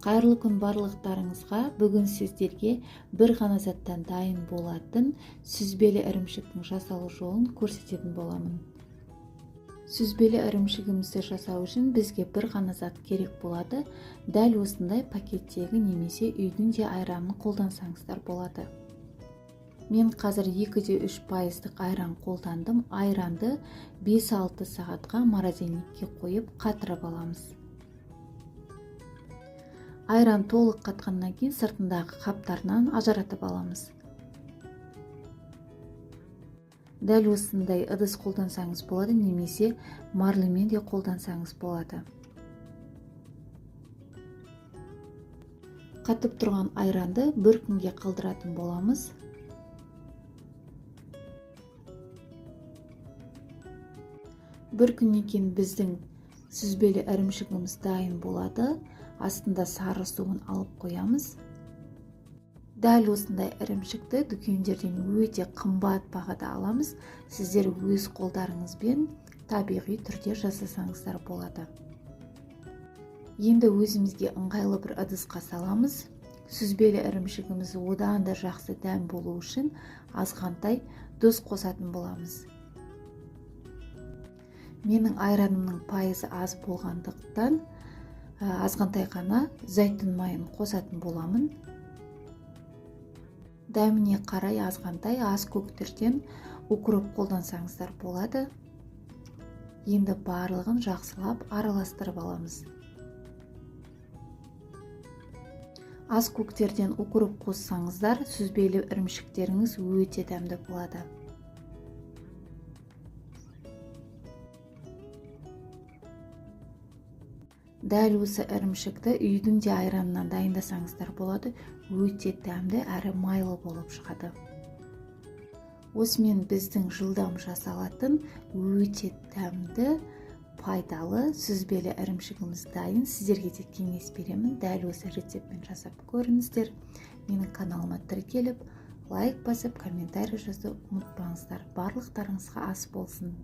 Қайырлы күн барлықтарыңызға. Бүгін сіздерге бір ғана заттан дайын болатын сүзбелі ірімшіктің жасалу жолын көрсететін боламын. Сүзбелі ірімшігімізді жасау үшін бізге бір ғана зат керек болады. Дәл осындай пакеттегі немесе үйдің де айранын қолдансаңыздар болады. Мен қазір 2-3% айран қолдандым. Айранды 5-6 сағатқа морозильникке қойып қатырып аламыз. Айран толық қатқаннан кейін сыртындағы қаптарынан ажыратып аламыз. Дәл осындай ыдыс қолдансаңыз болады, немесе марлемен де қолдансаңыз болады. Қатып тұрған айранды бір күнге қалдыратын боламыз. Бір күннен кейін біздің сүзбелі ірімшігіміз дайын болады. Астында сары суын алып қоямыз. Дәл осындай ірімшікті дүкендерден өте қымбат бағада аламыз. Сіздер өз қолдарыңызбен табиғи түрде жасасаңыздар болады. Енді өзімізге ыңғайлы бір ыдысқа саламыз. Сүзбелі ірімшігіміз одан да жақсы дәм болу үшін азғантай тұз қосатын боламыз. Менің айранымның пайызы аз болғандықтан азғантай ғана зәйтүн майын қосатын боламын. Дәміне қарай азғантай аз көктерден укроп қолдансаңыздар болады. Енді барлығын жақсылап араластырып аламыз. Аз көктерден укроп қоссаңыздар, сүзбелі ірімшіктеріңіз өте дәмді болады. Дәл осы ірімшікті үйдің де айранынан дайындасаңыздар болады. Өте дәмді әрі майлы болып шығады. Осымен біздің жылдам жасалатын өте дәмді, пайдалы сүзбелі ірімшігіміз дайын. Сіздерге де кеңес беремін. Дәл осы рецептпен жасап көріңіздер. Менің каналыма тіркеліп, лайк басып, комментарий жазуды ұмытпаңыздар. Барлықтарыңызға ас болсын.